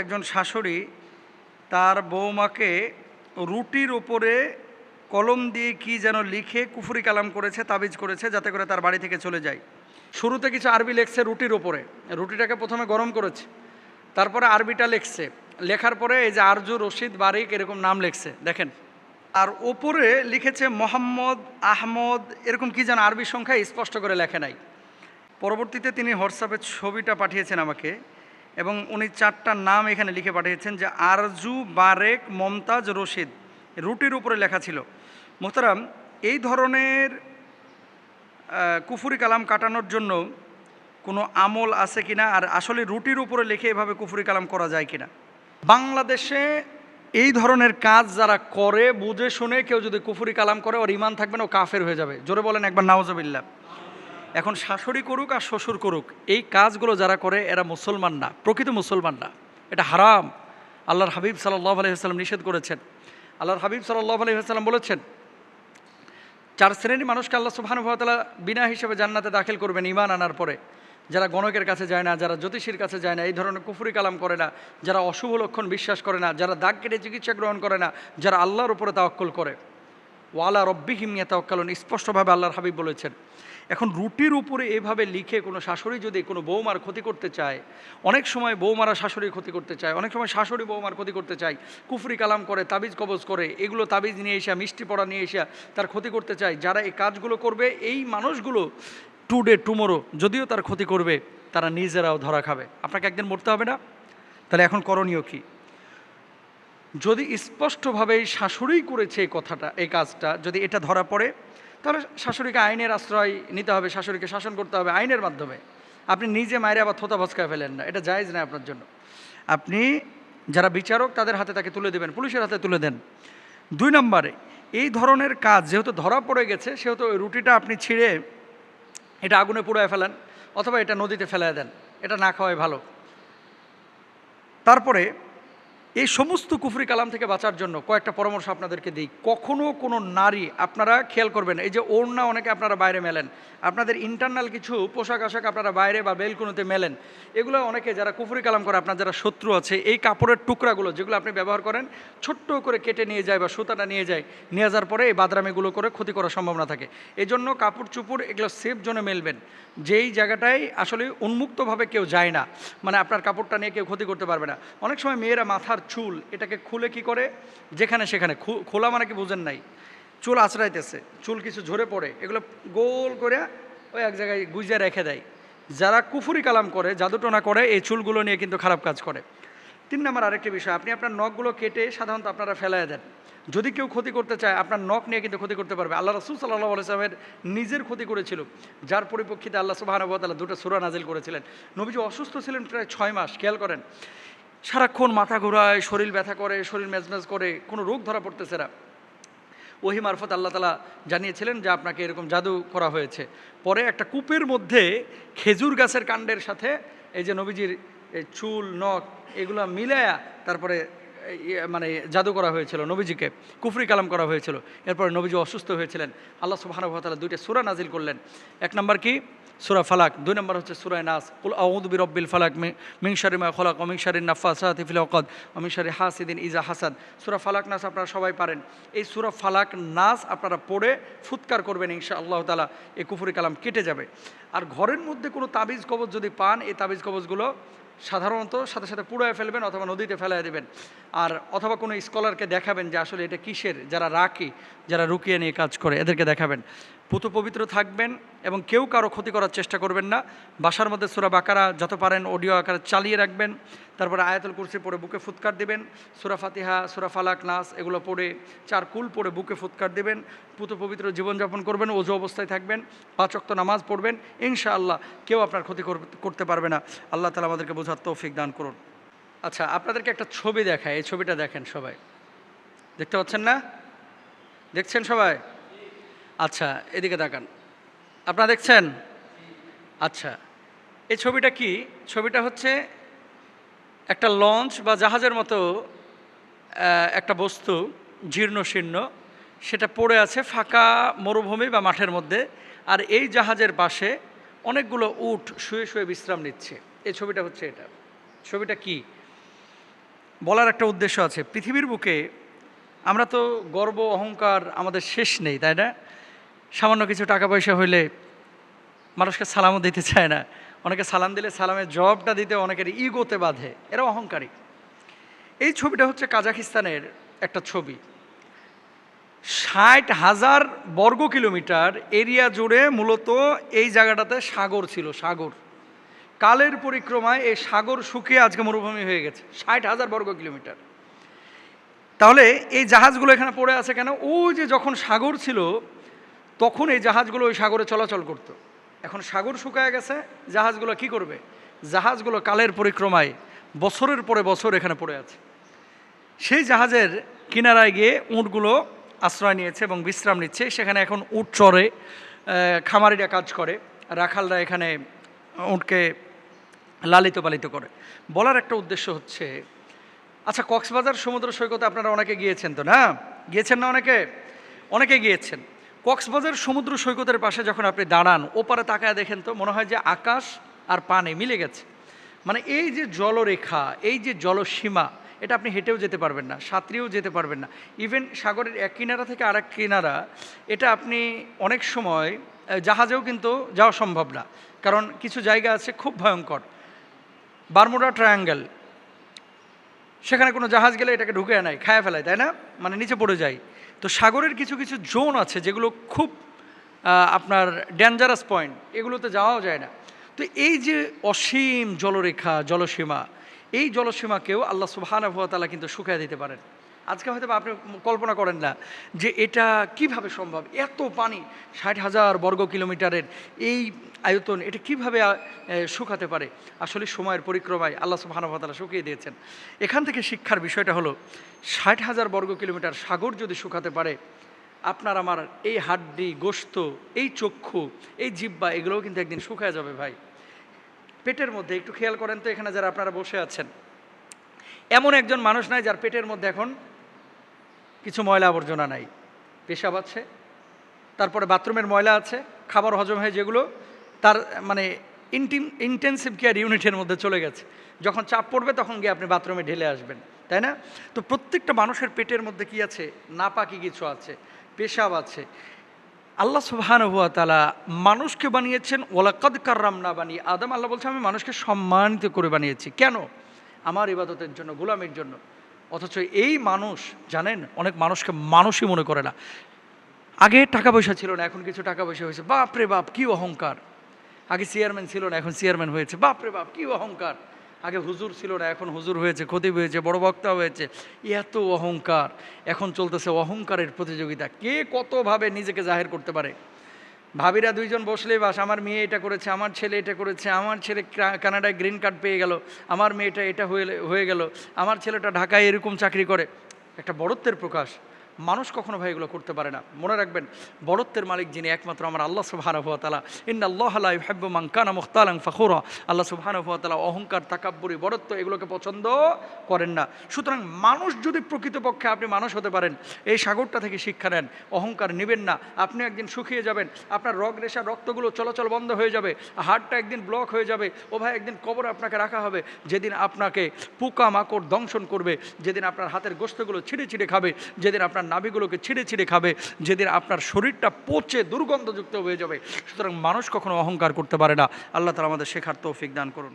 একজন শাশুড়ি তার বৌমাকে রুটির ওপরে কলম দিয়ে কি যেন লিখে কুফরি কালাম করেছে, তাবিজ করেছে, যাতে করে তার বাড়ি থেকে চলে যায়। শুরুতে কিছু আরবি লেখছে রুটির ওপরে, রুটিটাকে প্রথমে গরম করেছে, তারপরে আরবিটা লিখছে, লেখার পরে এই যে আরজু, রশিদ, বারিক এরকম নাম লিখছে দেখেন। আর ওপরে লিখেছে মোহাম্মদ, আহমদ, এরকম কি যেন আরবি সংখ্যা স্পষ্ট করে লেখে নাই। পরবর্তীতে তিনি হোয়াটসঅ্যাপে ছবিটা পাঠিয়েছেন আমাকে, এবং উনি 4টা নাম এখানে লিখে পাঠিয়েছেন যে আরজু, বারেক, মমতাজ, রশিদ, রুটির উপরে লেখা ছিল। মোহতারাম, এই ধরনের কুফরি কালাম কাটানোর জন্য কোনো আমল আছে কিনা, আর আসলে রুটির উপরে লিখে এভাবে কুফরি কালাম করা যায় কিনা। বাংলাদেশে এই ধরনের কাজ যারা করে, বুঝে শুনে কেউ যদি কুফরি কালাম করে, ওর ইমান থাকবে না, ও কাফের হয়ে যাবে। জোরে বলেন একবার নাউজুবিল্লাহ। এখন শাশুড়ি করুক আর শ্বশুর করুক, এই কাজগুলো যারা করে এরা মুসলমান না, প্রকৃত মুসলমান না, এটা হারাম। আল্লাহর হাবিব সাল্লাল্লাহু আলাইহি ওয়াসাল্লাম নিষেধ করেছেন। আল্লাহর হাবিব সাল্লাল্লাহু আলাইহি ওয়াসাল্লাম বলেছেন 4 শ্রেণীর মানুষকে আল্লাহ সুবহানাহু ওয়া তাআলা বিনা হিসেবে জান্নাতে দাখিল করবেন ঈমান আনার পরে। যারা গণকের কাছে যায় না, যারা জ্যোতিষীর কাছে যায় না, এই ধরনের কুফরি কালাম করে না, যারা অশুভ লক্ষণ বিশ্বাস করে না, যারা দাগ কেটে চিকিৎসা গ্রহণ করে না, যারা আল্লাহর উপরে তাওয়াক্কুল করে। ওয়ালা রব্বিহিম ইয়াতাওয়াক্কালুন, স্পষ্টভাবে আল্লাহর হাবিব বলেছেন। এখন রুটির উপরে এভাবে লিখে কোনো শাশুড়ি যদি কোনো বৌমার ক্ষতি করতে চায়, অনেক সময় বৌমারা শাশুড়ির ক্ষতি করতে চায়, অনেক সময় শাশুড়ি বৌমার ক্ষতি করতে চায়, কুফরি কালাম করে, তাবিজ কবজ করে, এগুলো তাবিজ নিয়ে এসে, মিষ্টি পড়া নিয়ে এসে তার ক্ষতি করতে চায়। যারা এই কাজগুলো করবে, এই মানুষগুলো টুডে টুমোরো যদিও তার ক্ষতি করবে, তারা নিজেরাও ধরা খাবে। আপনাকে একদিন মরতে হবে না? তাহলে এখন করণীয় কী? যদি স্পষ্টভাবে শাশুড়ি করেছে এই কথাটা, এই কাজটা যদি এটা ধরা পড়ে, তাহলে শাশুড়িকে আইনের আশ্রয় নিতে হবে, শাশুড়িকে শাসন করতে হবে আইনের মাধ্যমে। আপনি নিজে মায়ের আবার থোতা ভচকায় ফেলেন না, এটা জায়েজ না আপনার জন্য। আপনি যারা বিচারক তাদের হাতে তাকে তুলে দেবেন, পুলিশের হাতে তুলে দেন। 2 নম্বরে, এই ধরনের কাজ যেহেতু ধরা পড়ে গেছে, সেহেতু ওই রুটিটা আপনি ছিঁড়ে এটা আগুনে পুড়ায় ফেলেন, অথবা এটা নদীতে ফেলায় দেন, এটা না খাওয়াই ভালো। তারপরে এই সমস্ত কুফরি কালাম থেকে বাঁচার জন্য কয়েকটা পরামর্শ আপনাদেরকে দিই। কখনও কোনো নারী, আপনারা খেয়াল করবেন, এই যে ওড়না অনেকে আপনারা বাইরে মেলেন, আপনাদের ইন্টারনাল কিছু পোশাক আশাক আপনারা বাইরে বা বেলকুনিতে মেলেন, এগুলো অনেকে যারা কুফরি কালাম করে, আপনার যারা শত্রু আছে, এই কাপড়ের টুকরাগুলো যেগুলো আপনি ব্যবহার করেন, ছোট্ট করে কেটে নিয়ে যায় বা সুতাটা নিয়ে যায়, নিয়ে যাওয়ার পরে এই বাদরামিগুলো করে ক্ষতি করার সম্ভাবনা থাকে। এই জন্য কাপড় চুপড় এগুলো সেফ জোনে মেলবেন, যেই জায়গাটায় আসলে উন্মুক্তভাবে কেউ যায় না, মানে আপনার কাপড়টা নিয়ে কেউ ক্ষতি করতে পারবে না। অনেক সময় মেয়েরা মাথার চুল এটাকে খুলে কি করে, যেখানে সেখানে খোলা, মানে কি বুঝেন নাই, চুল আঁচড়াইতেছে, চুল কিছু ঝরে পড়ে, এগুলো গোল করে ওই এক জায়গায় গুজিয়ে রেখে দেয়। যারা কুফরি কালাম করে, জাদুটোনা করে, এই চুলগুলো নিয়ে কিন্তু খারাপ কাজ করে। 3 নম্বর আরেকটি বিষয়, আপনি আপনার নখগুলো কেটে সাধারণত আপনারা ফেলাইয়া দেন। যদি কেউ ক্ষতি করতে চায়, আপনার নখ নিয়ে কিন্তু ক্ষতি করতে পারবে। আল্লাহ রাসূল সাল্লাল্লাহু আলাইহি ওয়াসাল্লামের নিজের ক্ষতি করেছিল, যার পরিপ্রেক্ষিতে আল্লাহ সুবহানাহু ওয়া তাআলা 2টা সূরা নাজিল করেছিলেন। নবীজি অসুস্থ ছিলেন প্রায় 6 মাস, খেয়াল করেন, সারাক্ষণ মাথা ঘোরায়, শরীর ব্যথা করে, শরীর মেজমেজ করে, কোনো রোগ ধরা পড়তেছে না। ওহী মারফত আল্লাহ তাআলা জানিয়েছিলেন যে আপনাকে এরকম জাদু করা হয়েছে। পরে একটা কূপের মধ্যে খেজুর গাছের কাণ্ডের সাথে এই যে নবীজির চুল, নখ এগুলো মিলায়া তারপরে মানে জাদু করা হয়েছিল, নবীজিকে কুফরি কালাম করা হয়েছিল। এরপরে নবীজি অসুস্থ হয়েছিলেন, আল্লাহ সুবহানাহু ওয়া তাআলা 2টা সূরা নাজিল করলেন। 1 নম্বর কি? সূরা ফালাক। 2 নম্বর হচ্ছে সূরা নাস, কুল আউযু বিরাব্বিল ফালাক মিন শাররি মা খালাক ওয়া মিন শাররিন নাফাসাতি ফিল উকাদ ওয়া মিন শাররি হাসিদিন ইযা হাসাদ। সূরা ফালাক নাস আপনারা সবাই পারেন। এই সূরা ফালাক নাস আপনারা পড়ে ফুৎকার করবেন, ইনশাআল্লাহ তাআলা এই কুফরি কালাম কেটে যাবে। আর ঘরের মধ্যে কোনো তাবিজ কবজ যদি পান, এই তাবিজ কবজগুলো সাধারণত সাথে সাথে পুড়ায় ফেলবেন অথবা নদীতে ফেলায় দেবেন। আর অথবা কোনো স্কলারকে দেখাবেন যে আসলে এটা কিসের, যারা রাখি, যারা রুকিয়ে নিয়ে কাজ করে, এদেরকে দেখাবেন। পুত পবিত্র থাকবেন এবং কেউ কারো ক্ষতি করার চেষ্টা করবেন না। বাসার মধ্যে সূরা বাকারা যত পারেন অডিও আকারে চালিয়ে রাখবেন। তারপরে আয়াতুল কুরসি পড়ে বুকে ফুৎকার দিবেন, সূরা ফাতিহা, সূরা ফালাক, নাস এগুলো পড়ে 4 কুল পড়ে বুকে ফুৎকার দিবেন। পুত পবিত্র জীবনযাপন করবেন, ওযু অবস্থায় থাকবেন, 5 ওয়াক্ত নামাজ পড়বেন, ইনশাআল্লাহ কেউ আপনার ক্ষতি করতে পারবে না। আল্লাহ তাআলা আমাদেরকে বোঝার তৌফিক দান করুন। আচ্ছা, আপনাদেরকে একটা ছবি দেখায়, এই ছবিটা দেখেন সবাই, দেখতে পাচ্ছেন না? দেখছেন সবাই? আচ্ছা, এদিকে তাকান, আপনারা দেখছেন? আচ্ছা, এই ছবিটা কি? ছবিটা হচ্ছে একটা লঞ্চ বা জাহাজের মতো একটা বস্তু, জীর্ণ শীর্ণ, সেটা পড়ে আছে ফাঁকা মরুভূমি বা মাঠের মধ্যে। আর এই জাহাজের পাশে অনেকগুলো উট শুয়ে শুয়ে বিশ্রাম নিচ্ছে। এই ছবিটা হচ্ছে এটা। ছবিটা কি? বলার একটা উদ্দেশ্য আছে। পৃথিবীর বুকে আমরা তো গর্ব অহংকার আমাদের শেষ নেই, তাই না? সামান্য কিছু টাকা পয়সা হইলে মানুষকে সালামও দিতে চায় না। অনেকে সালাম দিলে সালামের জবাবটা দিতে অনেকের ইগোতে বাঁধে, এরা অহংকারী। এই ছবিটা হচ্ছে কাজাখিস্তানের একটা ছবি। ৬০,০০০ বর্গ কিলোমিটার এরিয়া জুড়ে মূলত এই জায়গাটাতে সাগর ছিল, সাগর। কালের পরিক্রমায় এই সাগর শুকিয়ে আজকে মরুভূমি হয়ে গেছে। ৬০,০০০ বর্গ কিলোমিটার। তাহলে এই জাহাজগুলো এখানে পড়ে আছে কেন? ওই যে যখন সাগর ছিল তখন এই জাহাজগুলো ওই সাগরে চলাচল করত। এখন সাগর শুকায় গেছে, জাহাজগুলো কি করবে? জাহাজগুলো কালের পরিক্রমায় বছরের পরে বছর এখানে পড়ে আছে। সেই জাহাজের কিনারায় গিয়ে উটগুলো আশ্রয় নিয়েছে এবং বিশ্রাম নিচ্ছে। সেখানে এখন উট চড়ে, খামারিরা কাজ করে, রাখালরা এখানে উটকে লালিত পালিত করে। বলার একটা উদ্দেশ্য হচ্ছে, আচ্ছা কক্সবাজার সমুদ্র সৈকতে আপনারা অনেকে গিয়েছেন তো, না গিয়েছেন না? অনেকে গিয়েছেন। কক্সবাজার সমুদ্র সৈকতের পাশে যখন আপনি দাঁড়ান, ওপারে তাকায় দেখেন তো মনে হয় যে আকাশ আর পানি মিলে গেছে। মানে এই যে জলরেখা, এই যে জলসীমা, এটা আপনি হেঁটেও যেতে পারবেন না, সাঁতরেও যেতে পারবেন না। ইভেন সাগরের এক কিনারা থেকে আরেক কিনারা, এটা আপনি অনেক সময় জাহাজেও কিন্তু যাওয়া সম্ভব না, কারণ কিছু জায়গা আছে খুব ভয়ঙ্কর। বারমুডা ট্রায়াঙ্গেল, সেখানে কোনো জাহাজ গেলে এটাকে ঢুকে নেয়, খায়া ফেলায়, তাই না? মানে নিচে পড়ে যায়। তো সাগরের কিছু কিছু জোন আছে যেগুলো খুব আপনার ডেঞ্জারাস পয়েন্ট, এগুলোতে যাওয়াও যায় না। তো এই যে অসীম জলরেখা, জলসীমা, এই জলসীমাকেও আল্লাহ সুবহানাহু ওয়া তাআলা কিন্তু শুকিয়ে দিতে পারেন। আজকে হয়তো আপনি কল্পনা করেন না যে এটা কিভাবে সম্ভব, এত পানি, ৬০,০০০ বর্গ কিলোমিটারের এই আয়তন, এটা কিভাবে শুকাতে পারে? আসলে সময়ের পরিক্রমায় আল্লাহ সুবহানাহু ওয়া তাআলা শুকিয়ে দিয়েছেন। এখান থেকে শিক্ষার বিষয়টা হলো, ৬০,০০০ বর্গ কিলোমিটার সাগর যদি শুকাতে পারে, আপনার আমার এই হাড্ডি, গোশত, এই চক্ষু, এই জিহ্বা, এগুলোও কিন্তু একদিন শুকায় যাবে ভাই। পেটের মধ্যে একটু খেয়াল করেন তো, এখানে যারা আপনারা বসে আছেন, এমন একজন মানুষ নাই যার পেটের মধ্যে এখন কিছু ময়লা আবর্জনা নাই। পেশাব আছে, তারপরে বাথরুমের ময়লা আছে, খাবার হজম হয় যেগুলো, তার মানে ইন্টেনসিভ কেয়ার ইউনিটের মধ্যে চলে গেছে। যখন চাপ পড়বে তখন গিয়ে আপনি বাথরুমে ঢেলে আসবেন, তাই না? তো প্রত্যেকটা মানুষের পেটের মধ্যে কি আছে? নাপাকি কিছু আছে, পেশাব আছে। আল্লাহ সুবহানাহু ওয়া তাআলা মানুষকে বানিয়েছেন ওয়ালাকাদ কাররামনা বানি আদম। আল্লাহ বলছে আমি মানুষকে সম্মানিত করে বানিয়েছি। কেন? আমার ইবাদতের জন্য, গোলামির জন্য। অথচ এই মানুষ, জানেন, অনেক মানুষকে মানুষই মনে করে না। আগে টাকা পয়সা ছিল না, এখন কিছু টাকা পয়সা হয়েছে, বাপ রে বাপ কি অহংকার। আগে চেয়ারম্যান ছিল না, এখন চেয়ারম্যান হয়েছে, বাপ রে বাপ কি অহংকার। আগে হুজুর ছিল না, এখন হুজুর হয়েছে, খতিব হয়েছে, বড় বক্তা হয়েছে, এত অহংকার। এখন চলতেছে অহংকারের প্রতিযোগিতা, কে কতভাবে নিজেকে জাহির করতে পারে। ভাবিরা দুইজন বসলেই বাস, আমার মেয়ে এটা করেছে, আমার ছেলে এটা করেছে, আমার ছেলে কানাডায় গ্রিন কার্ড পেয়ে গেল, আমার মেয়েটা এটা হয়ে গেল, আমার ছেলেটা ঢাকায় এরকম চাকরি করে। একটা বড়ত্বের প্রকাশ। মানুষ কখনো ভাই এগুলো করতে পারে না। মনে রাখবেন, বড়ত্বের মালিক যিনি, একমাত্র আমার আল্লাহ সুবহানাহু ওয়া তাআলা। ইন্নাল্লাহা লা ইউহিব্বু মান কানা মুখতালান ফাখুরা। আল্লাহ সুবহানাহু ওয়া তাআলা অহংকার, তাকাব্বুরি, বড়ত্ব এগুলোকে পছন্দ করেন না। সুতরাং মানুষ যদি প্রকৃতপক্ষে আপনি মানুষ হতে পারেন, এই সাগরটা থেকে শিক্ষা নেন, অহংকার নেবেন না। আপনি একদিন শুকিয়ে যাবেন, আপনার রেশা রক্তগুলো চলাচল বন্ধ হয়ে যাবে, হার্টটা একদিন ব্লক হয়ে যাবে। ও ভাই, একদিন কবরে আপনাকে রাখা হবে, যেদিন আপনাকে পোকা মাকড় দংশন করবে, যেদিন আপনার হাতের গোশতগুলো ছিঁড়ে ছিঁড়ে খাবে, যেদিন আপনার নাভিগুলোকে ছিঁড়ে ছিঁড়ে খাবে, যেদিন আপনার শরীরটা পচে দুর্গন্ধযুক্ত হয়ে যাবে। সুতরাং মানুষ কখনো অহংকার করতে পারে না। আল্লাহ তাআলা আমাদের শেখার তৌফিক দান করুন।